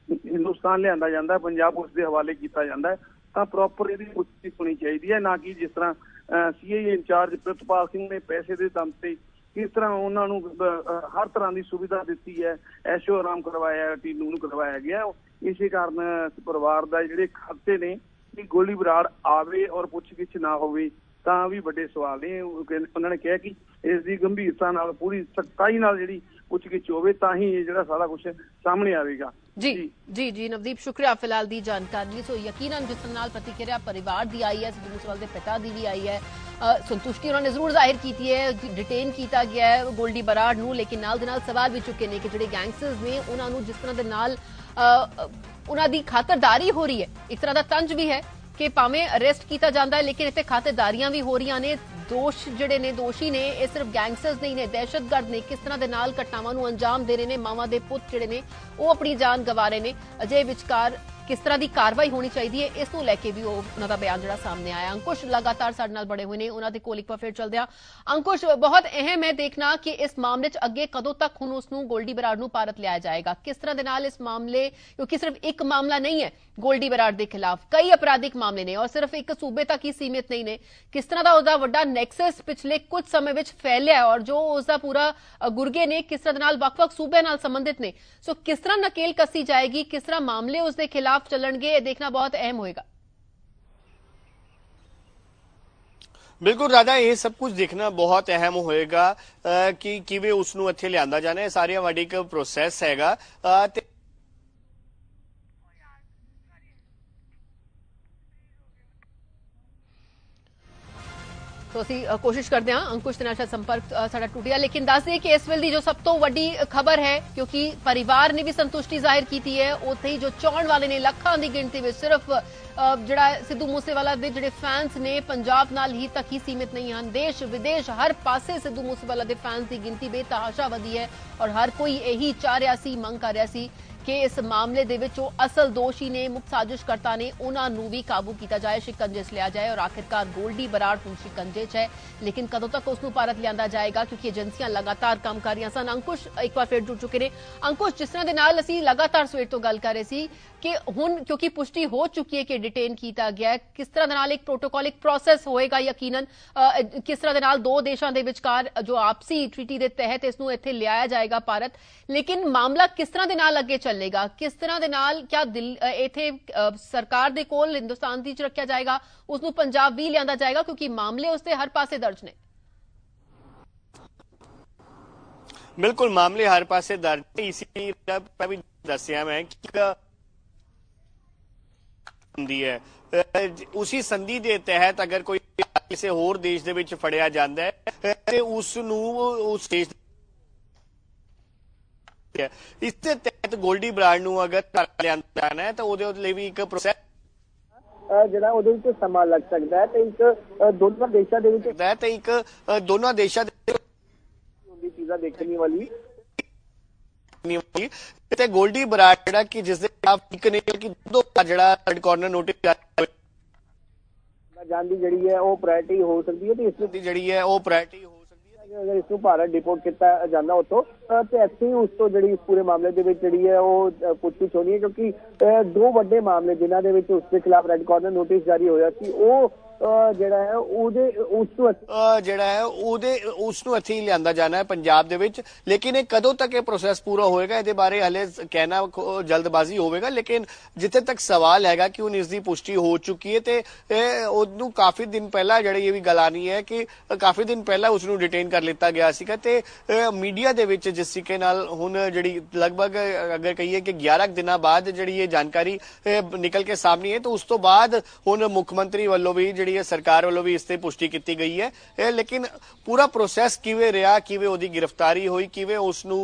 ਹਿੰਦੁਸਤਾਨ ਲਿਆਂਦਾ ਜਾਂਦਾ, ਪੰਜਾਬ ਪੁਲਿਸ ਦੇ ਹਵਾਲੇ ਕੀਤਾ ਜਾਂਦਾ ਤਾਂ ਪ੍ਰੋਪਰ ਇਹਦੀ ਪੁੱਛਗਿੱਛ ਹੋਣੀ ਚਾਹੀਦੀ ਹੈ, ਨਾ ਕਿ ਜਿਸ ਤਰ੍ਹਾਂ CIA ਇੰਚਾਰਜ ਪ੍ਰਿਤਪਾਲ ਸਿੰਘ ਨੇ ਪੈਸੇ ਦੇ ਦਮ ਤੇ ਕਿਸ ਤਰ੍ਹਾਂ ਉਹਨਾਂ ਨੂੰ ਹਰ ਤਰ੍ਹਾਂ ਦੀ ਸੁਵਿਧਾ ਦਿੱਤੀ ਹੈ, ਐਸ਼ੋ ਆਰਾਮ ਕਰਵਾਇਆ, ਟੀਨੂ ਨੂੰ ਕਰਵਾਇਆ ਗਿਆ। ਇਸੇ ਕਾਰਨ ਪਰਿਵਾਰ ਦਾ ਜਿਹੜੇ ਖਾਤੇ ਨੇ ਕਿ ਗੋਲਡੀ ਬਰਾੜ ਆਵੇ ਔਰ ਪੁੱਛਗਿੱਛ ਨਾ ਹੋਵੇ ਤਾਂ ਵੀ ਵੱਡੇ ਸਵਾਲ ਨੇ। ਉਹਨਾਂ ਨੇ ਕਿਹਾ ਕਿ ਇਸ ਦੀ ਗੰਭੀਰਤਾ ਨਾਲ ਪੂਰੀ ਸਖਤਾਈ ਨਾਲ ਜਿਹੜੀ ਪੁੱਛਗਿੱਛ ਹੋਵੇ ਤਾਂ ਹੀ ਇਹ ਜਿਹੜਾ ਸਾਰਾ ਕੁਝ ਸਾਹਮਣੇ ਆਵੇਗਾ। ਜੀ ਨਵਦੀਪ, ਸ਼ੁਕਰੀਆ ਫਿਲਹਾਲ ਦੀ ਜਾਣਕਾਰੀ। ਸੋ ਯਕੀਨਨ ਜਿਸ ਨਾਲ ਪ੍ਰਤੀਕਿਰਿਆ ਪਰਿਵਾਰ ਦੀ ਆਈ ਹੈ, ਸਿੱਧੂ ਮੂਸੇਵਾਲੇ ਦੇ ਪਿਤਾ ਦੀ ਵੀ ਆਈ ਹੈ, ਸੰਤੁਸ਼ਟੀ ਉਹਨਾਂ ਨੇ ਜ਼ਰੂਰ ਜ਼ਾਹਿਰ ਕੀਤੀ ਹੈ। ਡਿਟੇਨ ਕੀਤਾ ਗਿਆ ਹੈ ਗੋਲਡੀ ਬਰਾੜ ਨੂੰ, ਲੇਕਿਨ ਨਾਲ ਦੇ ਨਾਲ ਸਵਾਲ ਵੀ ਚੁੱਕੇ ਨੇ ਕਿ ਜਿਹੜੇ ਗੈਂਗਸਟਰਸ ਨੇ ਉਹਨਾਂ ਨੂੰ ਜਿਸ ਤਰ੍ਹਾਂ ਦੇ ਨਾਲ ਉਹਨਾਂ ਦੀ ਖਾਤਰਦਾਰੀ ਹੋ ਰਹੀ ਹੈ, ਇੱਕ ਤਰ੍ਹਾਂ ਦਾ ਤੰਜ ਵੀ ਹੈ ਕਿ ਭਾਵੇਂ ਅਰੈਸਟ ਕੀਤਾ ਜਾਂਦਾ ਹੈ ਲੇਕਿਨ ਇੱਥੇ ਖਾਤਰਦਾਰੀਆਂ ਵੀ ਹੋ ਰਹੀਆਂ ਨੇ। ਦੋਸ਼ ਜਿਹੜੇ ਨੇ, ਦੋਸ਼ੀ ਨੇ, ਇਹ ਸਿਰਫ ਗੈਂਗਸਟਰਸ ਨਹੀਂ ਨੇ, ਦਹਿਸ਼ਤਗਰਦ ਨੇ, ਕਿਸ ਤਰ੍ਹਾਂ ਦੇ ਨਾਲ ਘਟਨਾਵਾਂ ਨੂੰ ਅੰਜਾਮ ਦੇ ਰਹੇ ਨੇ। ਮਾਵਾਂ ਦੇ ਪੁੱਤ ਜਿਹੜੇ ਨੇ ਉਹ ਆਪਣੀ ਜਾਨ ਗਵਾ ਰਹੇ ਨੇ। ਅਜੇ ਵਿਚਕਾਰ किस तरह की कार्रवाई होनी चाहिए है, इस नूं लैके भी उन्हां दा बयान जिहड़ा सामने आया। अंकुश लगातार साडे नाल बड़े हुए ने, उन्हां दे कोल एक बार फिर चलदे हां। अंकुश, बहुत अहम है देखना कि इस मामले च अगे कदों तक हुण उसनूं गोल्डी बराड़ नूं भारत लिया जाएगा, किस तरह दे नाल इस मामले, क्योंकि सिर्फ एक मामला नहीं है गोल्डी बराड़ के खिलाफ, कई अपराधिक मामले ने और सिर्फ एक सूबे तक ही सीमित नहीं ने। किस तरह का उसका वड्डा नैक्सस पिछले कुछ समय में फैलिया है और जो उसका पूरा गुरगे ने किस तरह नाल वख-वख सूबे नाल संबंधित ने, सो किस तरह नकेल कसी जाएगी, किस तरह मामले उसके खिलाफ चलणगे, देखना बहुत अहम होएगा। बिल्कुल राधा, ये सब कुछ देखना बहुत अहम होएगा कि किवें उसनूं इत्थे लिआंदा जाना है। सारिया वड्डी एक प्रोसैस हैगा ते तो असी कोशिश करते हैं अंकुश के नाल शायद संपर्क साडा टूटिया, लेकिन दस दें कि इस वेले दी जो सब तो वड्डी खबर है, क्योंकि परिवार ने भी संतुष्टि जाहिर की है, उत्थे ही जो चाहण वाले ने लखां दी गिणती में सिर्फ जिहड़ा सिद्धू मूसेवाला दे जिहड़े फैंस ने पंजाब नाल ही तक ही सीमित नहीं हैं, देश विदेश हर पासे सिद्धू मूसेवाला दे फैंस की गिणती बेतहाशा वधी है और हर कोई यही चाह रहा सी, मंग कर रहा सी कि इस मामले दे विच असल दोषी ने, मुख्य साजिशकर्ता ने, उन्होंने भी काबू किया जाए, शिकंजे च लिया जाए और आखिरकार गोल्डी बराड़ हुण शिकंजे च है। लेकिन कदों तक उसनूं भारत लिया जाएगा, क्योंकि एजेंसियां लगातार काम कर रही सन। अंकुश एक बार फिर जुड़ चुके हैं। अंकुश, जिस तरह के नाल असी लगातार सवेर तो गल कर रहे सी कि हुण क्योंकि पुष्टि हो चुकी है कि डिटेन किया गया है, किस तरह के नाल एक प्रोटोकॉल, एक प्रोसैस होएगा यकीनन, किस तरह के नाल दो देशों के विचकार जो आपसी ट्रीटी के तहत इसनूं इत्थे लिया जाएगा भारत, लेकिन मामला किस तरह के नाल अगे चलेगा, किस तरह के नाल, क्या इत्थे सरकार दे कोल हिंदुस्तान दी च रखा जाएगा, उसनूं पंजाब भी लिया जाएगा, क्योंकि मामले उसके हर पासे दर्ज ने। बिल्कुल मामले हर पासे दर्ज है, इसी भी दस्या मैं है उसी संधि के तहत अगर कोई किसी होर देश दे विच फड़िया जांदा है ते उसनूं उस देश इसके तहत गोल्डी बराड़ नूं अगर लिआंदा जाना है तो ਉਹਦੇ ਲਈ ਵੀ ਇੱਕ ਪ੍ਰੋਸੈਸ ਜਿਹੜਾ ਉਹਦੇ ਵਿੱਚ ਸਮਾਂ ਲੱਗ ਸਕਦਾ ਹੈ ਤੇ ਇੱਕ ਦੋਨਾਂ ਦੇਸ਼ਾਂ ਦੇ ਵਿੱਚ ਹੈ ਤੇ ਇੱਕ ਦੋਨਾਂ ਦੇਸ਼ਾਂ ਦੇ ਹੁੰਦੀ ਚੀਜ਼ਾਂ ਦੇਖਣੀ ਵਾਲੀ ਤੇ ਗੋਲਡੀ ਬਰਾੜ ਜਿਹੜਾ ਕਿ ਜਿਸ ਦੇ ਖਿਲਾਫ ਇੱਕ ਨੇ ਕਿ ਦੋ ਜਿਹੜਾ ਥਰਡ ਕਾਰਨਰ ਨੋਟਿਸ ਜਾਣ ਦੀ ਜਿਹੜੀ ਹੈ ਉਹ ਪ੍ਰਾਇੋਰਟੀ ਹੋ ਸਕਦੀ ਹੈ ਤੇ ਇਸ ਦੀ ਜਿਹੜੀ ਹੈ ਉਹ ਪ੍ਰਾਇੋਰਟੀ ਹੋ ਸਕਦੀ ਹੈ ਅਗਰ ਇਸ ਨੂੰ ਭਾਰਤ ਡਿਪੋਰਟ ਕੀਤਾ ਜਾਂਦਾ ਉੱਥੋਂ ਤੇ ਇੱਥੇ ਹੀ ਉਸ ਤੋਂ ਜਿਹੜੀ ਇਸ ਪੂਰੇ ਮਾਮਲੇ ਦੇ ਵਿੱਚ ਜਿਹੜੀ ਹੈ ਉਹ ਪੁੱਛਗਿੱਛ ਹੋਣੀ ਹੈ, ਕਿਉਂਕਿ ਦੋ ਵੱਡੇ ਮਾਮਲੇ ਜਿਨ੍ਹਾਂ ਦੇ ਵਿੱਚ ਉਸ ਦੇ ਖਿਲਾਫ ਰੈੱਡ ਕਾਰਨਰ ਨੋਟਿਸ ਜਾਰੀ ਹੋਇਆ ਸੀ ਉਹ ਜਿਹੜਾ ਹੈ ਉਹਦੇ ਉਸਨੂੰ ਇੱਥੇ ਹੀ ਲਿਆਂਦਾ ਜਾਣਾ ਹੈ ਪੰਜਾਬ ਦੇ ਵਿੱਚ। ਲੇਕਿਨ ਇਹ ਕਦੋਂ ਤੱਕ ਇਹ ਪ੍ਰੋਸੈਸ ਪੂਰਾ ਹੋਏਗਾ ਇਹਦੇ ਬਾਰੇ ਹਲੇ ਕਹਿਣਾ ਜਲਦਬਾਜ਼ੀ ਹੋਵੇਗਾ, ਲੇਕਿਨ ਜਿੱਥੇ ਤੱਕ ਸਵਾਲ ਹੈਗਾ ਕਿ ਹੁਣ ਇਸ ਦੀ ਪੁਸ਼ਟੀ ਹੋ ਚੁੱਕੀ ਹੈ ਤੇ ਉਹਨੂੰ ਕਾਫੀ ਦਿਨ ਪਹਿਲਾਂ ਜਿਹੜੀ ਇਹ ਵੀ ਗੱਲ ਆਣੀ ਹੈ ਕਿ ਕਾਫੀ ਦਿਨ ਪਹਿਲਾਂ ਉਸਨੂੰ ਡਿਟੇਨ ਕਰ ਲਿੱਤਾ ਗਿਆ ਸੀਗਾ ਤੇ ਮੀਡੀਆ ਦੇ ਵਿੱਚ ਜਿਸ ਤਰੀਕੇ ਨਾਲ ਹੁਣ ਜਿਹੜੀ ਲਗਭਗ ਅਗਰ ਕਹੀਏ ਕਿ 11 ਦਿਨਾਂ ਬਾਅਦ ਜਿਹੜੀ ਇਹ ਜਾਣਕਾਰੀ ਨਿਕਲ ਕੇ ਸਾਹਮਣੇ ਹੈ ਤਾਂ ਉਸ ਤੋਂ ਬਾਅਦ ਹੁਣ ਮੁੱਖ ਮੰਤਰੀ ਵੱਲੋਂ ਵੀ सरकार वालों भी इससे पुष्टि की गई है। लेकिन पूरा प्रोसैस किवें रहा, किवें उहदी गिरफ्तारी हुई, किवें उसनूं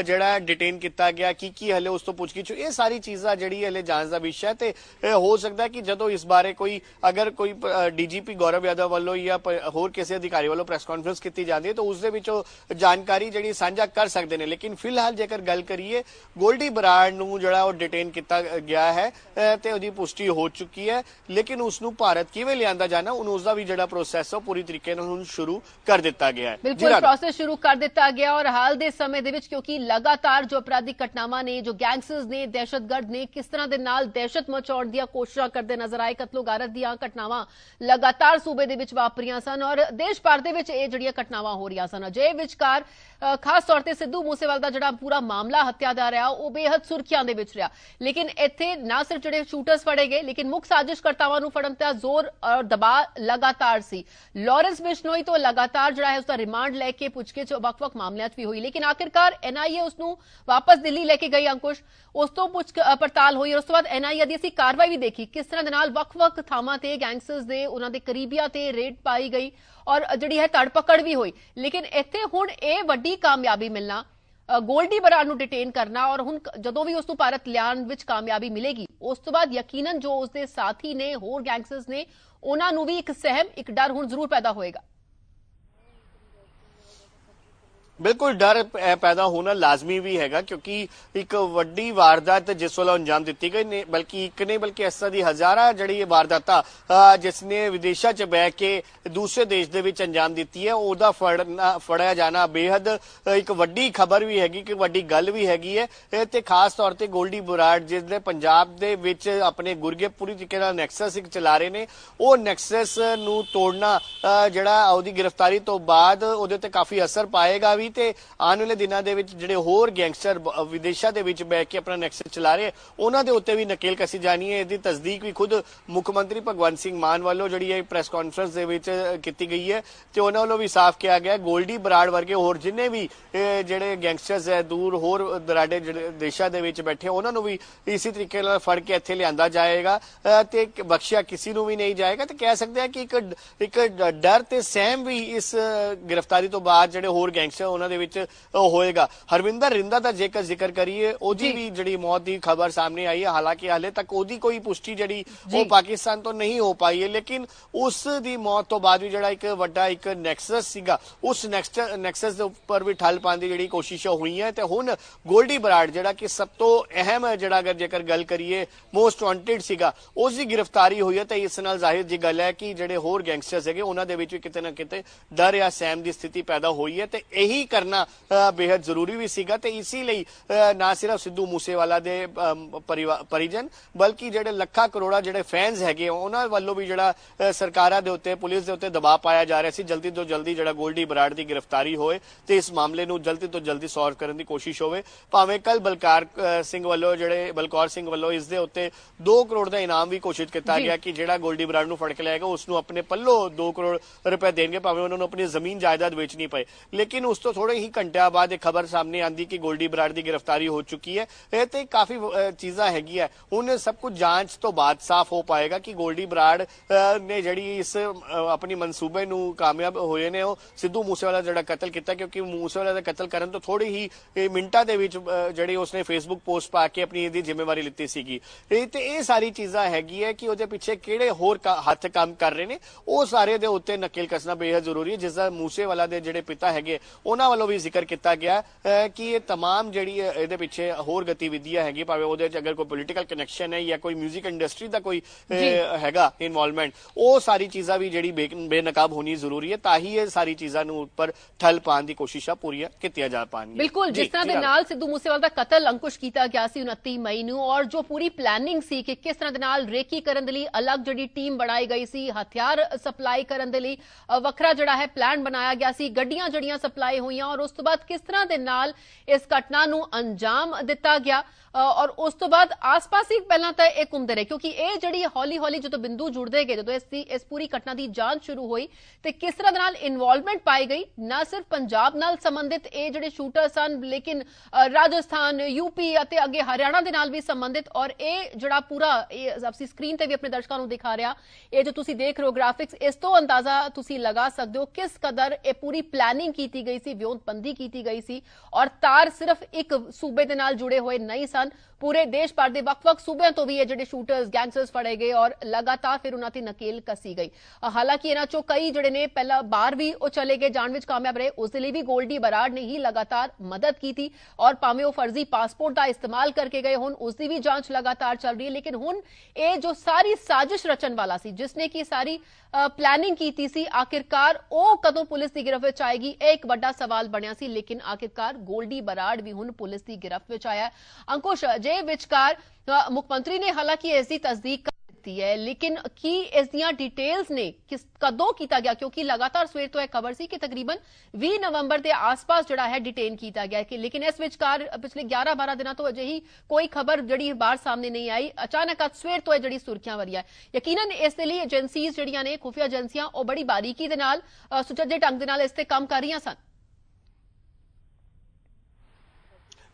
जिहड़ा डिटेन किया गया, की हले उस तो पुछगिछ, ये सारी चीज़ां जिहड़ी हले जांच दा विषय ते हो सकता है कि जदों इस बारे कोई अगर कोई डीजीपी गौरव यादव वालों या होर किसी अधिकारी वालों प्रेस कॉन्फ्रेंस की जाती है तो उसदे विचों जानकारी जिहड़ी साझा कर सकते हैं। लेकिन फिलहाल जेकर गल करिए गोल्डी बराड़ नूं जिहड़ा ओह डिटेन किया गया है ते उहदी पुष्टि हो चुकी है, लेकिन उसनूं भारत किवें लिया जाना उसका भी जो प्रोसैस है पूरी तरीके शुरू कर दिता गया है। बिल्कुल प्रोसेस शुरू कर दिता गया और हाल के समय दे विच क्योंकि लगातार जो अपराधिक घटनावां ने, जो गैंगस्टर्स ने, दहशतगर्द ने किस तरह दे नाल दहशत मचाउण दी कोशिशां करते नजर आए, कत्लो गारत दी घटनावां लगातार सूबे दे विच वापरियां सन और देश भर दे विच इह जिहड़ियां घटनावां हो रही सन। अजे विचकार खास तौर ते सिद्धू मूसेवाला दा जिहड़ा पूरा मामला हत्या दा रहा वो बेहद सुर्खियां दे विच रहा, लेकिन इत्थे ना सिर्फ जिहड़े शूटर्स फड़े गए लेकिन मुख्य साजिशकर्तावां नूं फड़न दा जोर और दबाव लगातार सी। लॉरेंस बिश्नोई तो लगातार जिहड़ा है उसका रिमांड लैके पुछगिछ वख-वख मामलों भी हुई, लेकिन आखिरकार एनआईए उसनूं वापस दिल्ली लैके गई। अंकुश, उस तो पुछ पड़ताल हुई और उस तो बाद एनआईए दी असीं कार्रवाई भी देखी किस तरह दे नाल वख-वख थावां ते गैंगस्टर्स दे उन्हां दे करीबियां ते रेड पाई गई और जिहड़ी है धड़पकड़ भी हुई। लेकिन इत्थे हुण इह वड्डी कामयाबी मिलना, गोल्डी बराड़ नूं डिटेन करना और हुण जदों भी उसनूं भारत लियाण विच कामयाबी मिलेगी उस तो बाद यकीनन जो उसदे साथी ने, होर गैंगस्टर्स ने, उन्हां नूं भी एक सहम, एक डर हुण जरूर पैदा होएगा। बिल्कुल डर पैदा होना लाजमी भी हैगा क्योंकि एक वड्डी वारदात जिस वेले अंजाम दी गई ने बल्कि एक नहीं बल्कि इस तरह की हजारा जी वारदात जिसने विदेशा च बह के दूसरे देश के अंजाम दी है ओदा फड़िया जाना बेहद एक वड्डी खबर भी हैगी कि वड्डी गल भी हैगी है ते खास तौर पर गोल्डी बराड़ जिसने पंजाब दे विच अपने गुरगे पूरी तरीके नाल नैक्सस एक चला रहे ने वो नैक्सस नूं तोड़ना जिहड़ा ओदी गिरफ्तारी तो बाद ओदे ते काफी असर पाएगा भी ਤੇ ਆਉਣ ਵਾਲੇ ਦਿਨਾਂ ਦੇ ਵਿੱਚ ਜਿਹੜੇ ਹੋਰ ਗੈਂਗਸਟਰ ਵਿਦੇਸ਼ਾਂ ਦੇ ਵਿੱਚ ਬੈ ਕੇ ਆਪਣਾ ਨੈਕਸਸ ਚਲਾ ਰਹੇ ਉਹਨਾਂ ਦੇ ਉੱਤੇ ਵੀ ਨਕੇਲ ਕਸੀ ਜਾਣੀ ਹੈ। ਇਹਦੀ ਤਸਦੀਕ ਵੀ ਖੁਦ ਮੁੱਖ ਮੰਤਰੀ ਭਗਵੰਤ ਸਿੰਘ ਮਾਨ ਵੱਲੋਂ ਜਿਹੜੀ ਹੈ ਪ੍ਰੈਸ ਕਾਨਫਰੰਸ ਦੇ ਵਿੱਚ ਕੀਤੀ ਗਈ ਹੈ ਤੇ ਉਹਨਾਂ ਵੱਲੋਂ ਵੀ ਸਾਫ਼ ਕਿਹਾ ਗਿਆ ਗੋਲਡੀ ਬਰਾੜ ਵਰਗੇ ਹੋਰ ਜਿੰਨੇ ਵੀ ਜਿਹੜੇ ਗੈਂਗਸਟਰਸ ਹੈ ਦੂਰ ਹੋਰ ਦਰਾਡੇ ਦੇਸ਼ਾਂ ਦੇ ਵਿੱਚ ਬੈਠੇ ਉਹਨਾਂ ਨੂੰ ਵੀ ਇਸੇ ਤਰੀਕੇ ਨਾਲ ਫੜ ਕੇ ਇੱਥੇ ਲਿਆਂਦਾ ਜਾਏਗਾ ਤੇ ਬਖਸ਼ਿਆ ਕਿਸੇ ਨੂੰ ਵੀ ਨਹੀਂ ਜਾਏਗਾ। ਤੇ ਕਹਿ ਸਕਦੇ ਆ ਕਿ ਇੱਕ ਡਰ ਤੇ ਸਹਿਮ ਵੀ ਇਸ ਗ੍ਰਿਫਤਾਰੀ ਤੋਂ ਬਾਅਦ ਜਿਹੜੇ ਹੋਰ ਗੈਂਗਸਟਰ ਉਹਨਾਂ ਦੇ ਵਿੱਚ ਹੋਏਗਾ। ਹਰਵਿੰਦਰ ਰਿੰਦਾ ਦਾ ਜੇਕਰ ਜ਼ਿਕਰ ਕਰੀਏ ਉਹਦੀ ਵੀ ਜਿਹੜੀ ਮੌਤ ਦੀ ਖਬਰ ਸਾਹਮਣੇ ਆਈ ਹੈ ਹਾਲਾਂਕਿ ਹਾਲੇ ਤੱਕ ਉਹਦੀ ਕੋਈ ਪੁਸ਼ਟੀ ਜਿਹੜੀ ਉਹ ਪਾਕਿਸਤਾਨ ਤੋਂ ਨਹੀਂ ਹੋ ਪਾਈ ਹੈ ਲੇਕਿਨ ਉਸ ਦੀ ਮੌਤ ਤੋਂ ਬਾਅਦ ਵੀ ਜਿਹੜਾ ਇੱਕ ਵੱਡਾ ਇੱਕ ਨੈਕਸਸ ਸੀਗਾ ਉਸ ਨੈਕਸਸ ਦੇ ਉੱਪਰ ਵੀ ਠੱਲ ਪਾਉਣ ਦੀ ਜਿਹੜੀ ਕੋਸ਼ਿਸ਼ਾਂ ਹੋਈਆਂ ਤੇ ਹੁਣ ਗੋਲਡੀ ਬਰਾੜ ਜਿਹੜਾ ਕਿ ਸਭ ਤੋਂ ਅਹਿਮ ਜਿਹੜਾ ਅਗਰ ਜੇਕਰ ਗੱਲ ਕਰੀਏ ਮੋਸਟ ਵਾਂਟਡ ਸੀਗਾ ਉਸ ਦੀ ਗ੍ਰਿਫਤਾਰੀ ਹੋਈ ਹੈ ਤੇ ਇਸ ਨਾਲ ਜ਼ਾਹਿਰ ਜੀ ਗੱਲ ਹੈ ਕਿ ਜਿਹੜੇ ਹੋਰ ਗੈਂਗਸਟਰਸ ਹੈਗੇ ਉਹਨਾਂ ਦੇ ਵਿੱਚ ਵੀ ਕਿਤੇ ਨਾ ਕਿਤੇ ਡਰ ਜਾਂ ਸਹਿਮ ਦੀ ਸਥਿਤੀ ਪੈਦਾ ਹੋਈ ਹੈ ਤੇ ਇਹੀ ਕਰਨਾ बेहद जरूरी भी सीगा ते इसी ਲਈ ना सिर्फ सिद्धू मूसेवाला दे परिजन बल्कि ਜਿਹੜੇ ਲੱਖਾਂ ਕਰੋੜਾ ਜਿਹੜੇ ਫੈਨਸ ਹੈਗੇ ਉਹਨਾਂ ਵੱਲੋਂ ਵੀ ਜਿਹੜਾ ਸਰਕਾਰਾਂ ਦੇ ਉੱਤੇ ਪੁਲਿਸ ਦੇ ਉੱਤੇ ਦਬਾਅ ਪਾਇਆ ਜਾ ਰਿਹਾ ਸੀ ਜਲਦੀ ਤੋਂ ਜਲਦੀ ਜਿਹੜਾ ਗੋਲਡੀ ਬਰਾੜ ਦੀ ਗ੍ਰਿਫਤਾਰੀ ਹੋਏ ਤੇ ਇਸ ਮਾਮਲੇ ਨੂੰ ਜਲਦੀ ਤੋਂ ਜਲਦੀ ਸੋਲਵ ਕਰਨ ਦੀ ਕੋਸ਼ਿਸ਼ ਹੋਵੇ। ਭਾਵੇਂ ਕੱਲ ਬਲਕੌਰ ਸਿੰਘ ਵੱਲੋਂ ਇਸ ਦੇ ਉੱਤੇ 2 ਕਰੋੜ ਦਾ ਇਨਾਮ ਵੀ ਘੋਸ਼ਿਤ ਕੀਤਾ ਗਿਆ ਕਿ ਜਿਹੜਾ ਗੋਲਡੀ ਬਰਾੜ ਨੂੰ ਫੜ ਕੇ ਲਿਆਏਗਾ ਉਸ ਨੂੰ ਆਪਣੇ ਪੱਲੋਂ 2 ਕਰੋੜ ਰੁਪਏ ਦੇਣਗੇ ਭਾਵੇਂ ਉਹਨਾਂ ਨੂੰ ਆਪਣੀ ਜ਼ਮੀਨ ਜਾਇਦਾਦ ਵੇਚਣੀ ਪਏ। ਲੇਕਿਨ ਉਸ ਤੋਂ ਥੋੜੇ ਹੀ ਘੰਟਿਆਂ ਬਾਅਦ ਇਹ ਖਬਰ ਸਾਹਮਣੇ ਆਂਦੀ ਕਿ ਗੋਲਡੀ ਬਰਾੜ ਦੀ ਗ੍ਰਿਫਤਾਰੀ ਹੋ ਚੁੱਕੀ ਹੈ। ਇਹ ਤੇ ਕਾਫੀ ਚੀਜ਼ਾਂ ਹੈਗੀਆਂ ਹੁਣ ਸਭ ਕੁਝ ਜਾਂਚ ਤੋਂ ਬਾਅਦ ਸਾਫ਼ ਹੋ ਪਾਏਗਾ ਕਿ ਗੋਲਡੀ ਬਰਾੜ ਨੇ ਜਿਹੜੀ ਇਸ ਆਪਣੀ ਮਨਸੂਬੇ ਨੂੰ ਕਾਮਯਾਬ ਹੋਏ ਨੇ ਉਹ ਸਿੱਧੂ ਮੂਸੇਵਾਲਾ ਜਿਹੜਾ ਕਤਲ ਕੀਤਾ ਕਿਉਂਕਿ ਮੂਸੇਵਾਲਾ ਦਾ ਕਤਲ ਕਰਨ ਤੋਂ ਥੋੜੀ ਹੀ ਮਿੰਟਾਂ ਦੇ ਵਿੱਚ ਜਿਹੜੀ ਉਸਨੇ ਫੇਸਬੁੱਕ ਪੋਸਟ ਪਾ ਕੇ ਆਪਣੀ ਇਹਦੀ ਜ਼ਿੰਮੇਵਾਰੀ ਲਿੱਤੀ ਸੀਗੀ ਤੇ ਇਹ ਸਾਰੀ ਚੀਜ਼ਾਂ ਹੈਗੀ ਹੈ ਕਿ ਉਹਦੇ ਪਿੱਛੇ ਕਿਹੜੇ ਹੋਰ ਹੱਥ ਕੰਮ ਕਰ ਰਹੇ ਨੇ ਉਹ ਸਾਰੇ ਦੇ ਉੱਤੇ ਨਕੇਲ ਕੱਸਣਾ ਬੇहद ਜ਼ਰੂਰੀ ਹੈ। ਜਿਸ ਦਾ ਮੂਸੇਵਾਲਾ ਦੇ ਜਿਹੜੇ ਪਿਤਾ ਹੈਗੇ ਉਹਨਾਂ ਵੱਲੋਂ ਵੀ ਜ਼ਿਕਰ ਕੀਤਾ ਗਿਆ ਕਿ ਇਹ तमाम ਜਿਹੜੀ ਇਹਦੇ ਪਿੱਛੇ ਹੋਰ ਗਤੀਵਿਧੀਆਂ ਹੈਗੀ ਭਾਵੇਂ ਉਹਦੇ ਚ ਅਗਰ ਕੋਈ ਪੋਲੀਟੀਕਲ ਕਨੈਕਸ਼ਨ ਹੈ ਜਾਂ ਕੋਈ 뮤직 ਇੰਡਸਟਰੀ ਦਾ ਕੋਈ ਹੈਗਾ ਇਨਵੋਲਵਮੈਂਟ ਉਹ ਸਾਰੀ ਚੀਜ਼ਾਂ ਵੀ ਜਿਹੜੀ ਬੇਨਕਾਬ ਹੋਣੀ ਜ਼ਰੂਰੀ ਹੈ ਤਾਂ ਹੀ ਇਹ ਸਾਰੀ ਚੀਜ਼ਾਂ ਨੂੰ ਉੱਪਰ ਠੱਲ ਪਾਉਣ ਦੀ ਕੋਸ਼ਿਸ਼ਾਂ ਪੂਰੀਆਂ ਕੀਤੀਆਂ ਜਾ ਪਾਣਗੀਆਂ। ਬਿਲਕੁਲ ਜਿਸ ਤਰ੍ਹਾਂ ਦੇ ਨਾਲ ਸਿੱਧੂ ਮੂਸੇਵਾਲਾ ਦਾ ਕਤਲ ਅੰਕੁਸ਼ ਕੀਤਾ ਗਿਆ ਸੀ 29 ਮਈ ਨੂੰ ਔਰ ਜੋ ਪੂਰੀ ਪਲੈਨਿੰਗ ਸੀ ਕਿ ਕਿਸ ਤਰ੍ਹਾਂ ਦੇ ਨਾਲ ਰੇਕੀ ਕਰਨ ਦੇ ਲਈ ਅਲੱਗ ਜਿਹੜੀ ਟੀਮ ਬਣਾਈ ਗਈ ਸੀ ਹਥਿਆਰ ਸਪਲਾਈ ਕਰਨ ਦੇ ਲਈ ਵੱਖਰਾ ਜਿਹੜਾ ਹੈ ਪਲਾਨ ਬਣਾਇਆ ਗਿਆ ਸੀ ਗੱਡੀਆਂ ਜਿਹੜੀਆਂ ਸਪਲਾਈ ਹੋਈਆਂ ਔਰ ਉਸ ਤੋਂ ਬਾਅਦ ਕਿਸ ਤਰ੍ਹਾਂ ਦੇ ਨਾਲ ਇਸ ਘਟਨਾ ਨੂੰ ਅੰਜਾਮ ਦਿੱਤਾ ਗਿਆ ਔਰ ਉਸ ਤੋਂ ਬਾਅਦ ਆਸ-ਪਾਸ ਹੀ ਪਹਿਲਾਂ ਤਾਂ ਇਹ ਘੁੰਮਦੇ ਰਹੇ ਕਿਉਂਕਿ ਇਹ ਜਿਹੜੀ ਹੌਲੀ-ਹੌਲੀ ਜਦੋਂ ਬਿੰਦੂ ਜੁੜਦੇ ਗਏ ਜਦੋਂ ਇਸ ਪੂਰੀ ਘਟਨਾ ਦੀ ਜਾਂਚ ਸ਼ੁਰੂ ਹੋਈ ਤੇ ਕਿਸ ਤਰ੍ਹਾਂ ਦੇ ਨਾਲ ਇਨਵੋਲਵਮੈਂਟ ਪਾਈ ਗਈ ਨਾ ਸਿਰਫ ਪੰਜਾਬ ਨਾਲ ਸੰਬੰਧਿਤ ਇਹ ਜਿਹੜੇ ਸ਼ੂਟਰ ਸਨ ਲੇਕਿਨ ਰਾਜਸਥਾਨ ਯੂਪੀ ਅਤੇ ਅੱਗੇ ਹਰਿਆਣਾ ਦੇ ਨਾਲ ਵੀ ਸੰਬੰਧਿਤ ਔਰ ਇਹ ਜਿਹੜਾ ਪੂਰਾ ਇਹ ਅਸੀਂ ਸਕਰੀਨ ਤੇ ਵੀ ਆਪਣੇ ਦਰਸ਼ਕਾਂ ਨੂੰ ਦਿਖਾ ਰਿਹਾ ਇਹ ਜੋ ਤੁਸੀਂ ਦੇਖ ਰਹੇ ਹੋ ਗ੍ਰਾਫਿਕਸ ਇਸ ਤੋਂ ਅੰਦਾਜ਼ਾ ਤੁਸੀਂ ਲਗਾ ਸਕਦੇ ਹੋ ਕਿਸ ਕਦਰ ਇਹ ਪੂਰੀ ਪਲੈਨਿੰਗ ਕੀਤੀ ਗਈ ਸੀ ਵਿਉਂਤਬੰਦੀ ਕੀਤੀ ਗਈ ਸੀ ਔਰ ਤਾਰ ਸਿਰਫ ਇੱਕ ਸੂਬੇ ਦੇ ਨਾਲ ਜੁੜੇ ਹੋਏ ਨਹੀਂ ਸਨ पूरे देश भर के ਵੱਖ-ਵੱਖ सूबे तो भी ये जो शूटर्स गैंगस्टर्स फड़े गए और लगातार फिर उन्होंने नकेल कसी गई। हालांकि इन्हों चो कई जोड़े ने पहला बाहर भी चले गए जान विच कामयाब रहे उस लिए भी गोल्डी बराड़ ने ही लगातार मदद की थी और भावें वो फर्जी पासपोर्ट का इस्तेमाल करके गए हुण उसकी भी जांच लगातार चल रही है लेकिन हुण ये जो सारी साजिश रचन वाला सी जिसने की सारी प्लैनिंग की सी आखिरकार वो कदों पुलिस की गिरफ्त विच आएगी एक बड़ा सवाल बनिया सी लेकिन आखिरकार गोल्डी बराड़ भी हुण पुलिस की गिरफ्त विच आया। अंकुश जे विचकार मुख मंत्री ने हालांकि इसकी तस्दीक कर दी है लेकिन की इस दियां डिटेल्स ने कदों किया गया क्योंकि लगातार सवेर तो यह खबर सी कि तकरीबन 20 नवंबर के आसपास जिहड़ा है डिटेन किया गया कि लेकिन इस विचकार पिछले 11-12 दिनों तो अजे ही कोई खबर जिहड़ी बाहर सामने नहीं आई अचानक अज सवेर तो जिहड़ी सुर्खियां वरियां यकीनन इस दे लई एजेंसीज जिहड़ियां ने खुफिया एजेंसियां वो बड़ी बारीकी दे नाल सुचज्जे ढंग दे नाल इस ते काम कर रहीआं सन।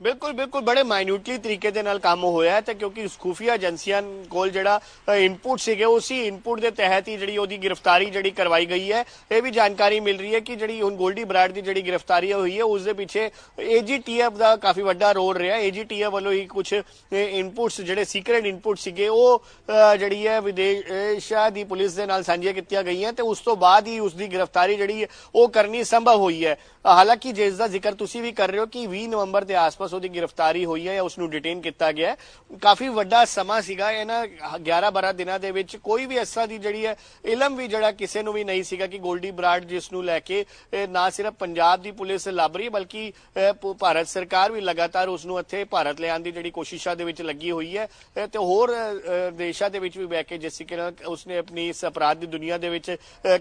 ਬਿਲਕੁਲ ਬਿਲਕੁਲ ਬੜੇ ਮਾਈਨਿਊਟਲੀ ਤਰੀਕੇ ਦੇ ਨਾਲ ਕੰਮ ਹੋਇਆ ਤੇ ਕਿਉਂਕਿ ਖੁਫੀਆ ਏਜੰਸੀਆਂ ਕੋਲ ਜਿਹੜਾ ਇਨਪੁਟ ਸੀਗੇ ਉਸੇ ਇਨਪੁਟ ਦੇ ਤਹਿਤ ਹੀ ਜਿਹੜੀ ਉਹਦੀ ਗ੍ਰਿਫਤਾਰੀ ਜਿਹੜੀ ਕਰਵਾਈ ਗਈ ਹੈ। ਇਹ ਵੀ ਜਾਣਕਾਰੀ ਮਿਲ ਰਹੀ ਹੈ ਕਿ ਜਿਹੜੀ ਹੁਣ ਗੋਲਡੀ ਬਰਾੜ ਦੀ ਜਿਹੜੀ ਗ੍ਰਿਫਤਾਰੀ ਹੋਈ ਹੈ ਉਸ ਦੇ ਪਿੱਛੇ AGTF ਦਾ ਕਾਫੀ ਵੱਡਾ ਰੋਲ ਰਿਹਾ। AGTF ਵੱਲੋਂ ਹੀ ਕੁਝ ਇਨਪੁਟਸ ਜਿਹੜੇ ਸੀਕ੍ਰੇਟ ਇਨਪੁਟ ਸੀਗੇ ਉਹ ਜਿਹੜੀ ਹੈ ਵਿਦੇਸ਼ਾਂ ਦੀ ਪੁਲਿਸ ਦੇ ਨਾਲ ਸਾਂਝੀਆਂ ਕੀਤੀਆਂ ਗਈਆਂ ਤੇ ਉਸ ਤੋਂ ਬਾਅਦ ਹੀ ਉਸ ਦੀ ਗ੍ਰਿਫਤਾਰੀ ਜਿਹੜੀ ਹੈ ਉਹ ਕਰਨੀ ਸੰਭਵ ਹੋਈ ਹੈ। ਹਾਲਾਂਕਿ ਜਿਸ ਦਾ ਜ਼ਿਕਰ ਤੁਸੀਂ ਵੀ ਕਰ ਰਹੇ ਹੋ ਕਿ 20 ਨਵੰਬਰ ਦੇ ਆਸ-ਪਾਸ ਉਹਦੀ ਗ੍ਰਿਫਤਾਰੀ ਹੋਈ ਹੈ ਜਾਂ ਉਸ ਨੂੰ ਡਿਟੇਨ ਕੀਤਾ ਗਿਆ, ਕਾਫੀ ਵੱਡਾ ਸਮਾਂ ਸੀਗਾ। ਇਹਨਾਂ 11-12 ਦਿਨਾਂ ਦੇ ਵਿੱਚ ਕੋਈ ਵੀ ਐਸਾ ਦੀ ਜਿਹੜੀ ਹੈ ਇਲਮ ਵੀ ਜਿਹੜਾ ਕਿਸੇ ਨੂੰ ਵੀ ਨਹੀਂ ਸੀਗਾ ਕਿ ਗੋਲਡੀ ਬਰਾੜ ਜਿਸ ਨੂੰ ਲੈ ਕੇ ਨਾ ਸਿਰਫ ਪੰਜਾਬ ਦੀ ਪੁਲਿਸ ਲੱਭ ਰਹੀ ਬਲਕਿ ਭਾਰਤ ਸਰਕਾਰ ਵੀ ਲਗਾਤਾਰ ਉਸ ਨੂੰ ਇੱਥੇ ਭਾਰਤ ਲਿਆਉਣ ਦੀ ਜਿਹੜੀ ਕੋਸ਼ਿਸ਼ਾਂ ਦੇ ਵਿੱਚ ਲੱਗੀ ਹੋਈ ਹੈ ਤੇ ਹੋਰ ਦੇਸ਼ਾਂ ਦੇ ਵਿੱਚ ਵੀ ਬਹਿ ਕੇ ਜਿਸ ਤਰੀਕੇ ਨਾਲ ਉਸਨੇ ਆਪਣੀ ਇਸ ਅਪਰਾਧ ਦੀ ਦੁਨੀਆ ਦੇ ਵਿੱਚ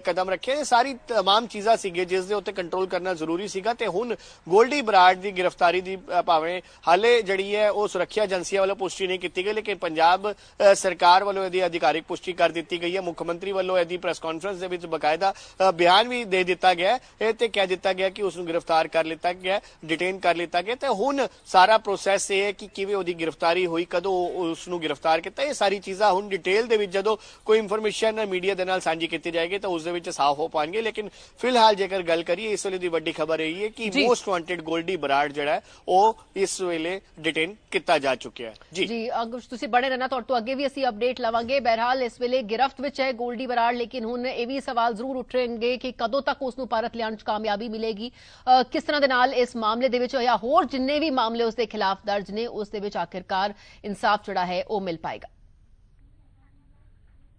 ਕਦਮ ਰੱਖੇ। ਇਹ ਸਾਰੀ तमाम ਚੀਜ਼ਾਂ ਸੀਗੇ ਜਿਸ ਦੇ ਉੱਤੇ ਕੰਟਰੋਲ ਕਰਨਾ ਜ਼ਰੂਰੀ ਸੀਗਾ ਤੇ ਹੁਣ ਗੋਲਡੀ ਬਰਾੜ ਦੀ ਗ੍ਰਿਫਤਾਰੀ ਦੀ ਭਾਵੇਂ ਹਾਲੇ ਜਿਹੜੀ ਹੈ ਉਹ ਸੁਰੱਖਿਆ ਏਜੰਸੀਆਂ ਵੱਲੋਂ ਪੁਸ਼ਟੀ ਨਹੀਂ ਕੀਤੀ ਗਈ ਲੇਕਿਨ ਪੰਜਾਬ ਸਰਕਾਰ ਵੱਲੋਂ ਇਹਦੀ ਅਧਿਕਾਰਿਕ ਪੁਸ਼ਟੀ ਕਰ ਦਿੱਤੀ ਗਈ ਹੈ। ਮੁੱਖ ਮੰਤਰੀ ਵੱਲੋਂ ਇਹਦੀ ਪ੍ਰੈਸ ਕਾਨਫਰੰਸ ਦੇ ਵਿੱਚ ਬਕਾਇਦਾ ਬਿਆਨ ਵੀ ਦੇ ਦਿੱਤਾ ਗਿਆ ਇਹ ਤੇ ਕਹਿ ਦਿੱਤਾ ਗਿਆ ਕਿ ਉਸ ਨੂੰ ਗ੍ਰਿਫਤਾਰ ਕਰ ਲਿੱਤਾ ਗਿਆ, ਡਿਟੇਨ ਕਰ ਲਿੱਤਾ ਗਿਆ ਤੇ ਹੁਣ ਸਾਰਾ ਪ੍ਰੋਸੈਸ ਇਹ ਹੈ ਕਿ ਕਿਵੇਂ ਉਹਦੀ ਗ੍ਰਿਫਤਾਰੀ ਹੋਈ, ਕਦੋਂ ਉਸ ਨੂੰ ਗ੍ਰਿਫਤਾਰ ਕੀਤਾ, ਇਹ ਸਾਰੀ ਚੀਜ਼ਾਂ ਹੁਣ ਡਿਟੇਲ ਦੇ ਵਿੱਚ ਜਦੋਂ ਕੋਈ ਇਨਫੋਰਮੇਸ਼ਨ ਮੀਡੀਆ ਦੇ ਨਾਲ ਸਾਂਝੀ ਕੀਤੀ ਜਾਏਗੀ ਤਾਂ ਉਸ ਦੇ ਵਿੱਚ ਸਾਫ਼ ਹੋ ਪਾਣਗੇ। ਲੇਕਿਨ ਫਿਲਹਾਲ ਜੇਕਰ ਗੱਲ ਕਰੀਏ ਇਸ ਵੇਲੇ ਦੀ ਵੱਡੀ ਖਬਰ ਇਹ ਹੈ ਕਿ ਮੋਸਟ ਵਾਂਟਡ ਗੋਲਡੀ ਬਰਾੜ ਜਿਹੜਾ ਉਹ ਇਸ ਵੇਲੇ ਡਿਟੇਨ ਕੀਤਾ ਜਾ ਚੁੱਕਿਆ ਹੈ। ਜੀ ਅਗਰ ਤੁਸੀਂ ਬਣੇ ਰਹਿਣਾ ਤੁਹਾਡੇ ਤੋਂ ਅੱਗੇ ਵੀ ਅਸੀਂ ਅਪਡੇਟ ਲਵਾਂਗੇ। ਬਹਰਹਾਲ ਇਸ ਵੇਲੇ ਗਿਰਫਤ ਵਿੱਚ ਹੈ ਗੋਲਡੀ ਬਰਾੜ ਲੇਕਿਨ ਹੁਣ ਇਹ ਵੀ ਸਵਾਲ ਜ਼ਰੂਰ ਉੱਠਣਗੇ ਕਿ ਕਦੋਂ ਤੱਕ ਉਸ ਨੂੰ ਭਾਰਤ ਲਿਆਉਣ 'ਚ ਕਾਮਯਾਬੀ ਮਿਲੇਗੀ, ਕਿਸ ਤਰ੍ਹਾਂ ਦੇ ਨਾਲ ਇਸ ਮਾਮਲੇ ਦੇ ਵਿੱਚ ਜਾਂ ਹੋਰ ਜਿੰਨੇ ਵੀ ਮਾਮਲੇ ਉਸ ਦੇ ਖਿਲਾਫ ਦਰਜ ਨੇ ਉਸ ਦੇ ਵਿੱਚ ਆਖਿਰਕਾਰ ਇਨਸਾਫ ਜਿਹੜਾ ਹੈ ਉਹ ਮਿਲ ਪਾਏਗਾ।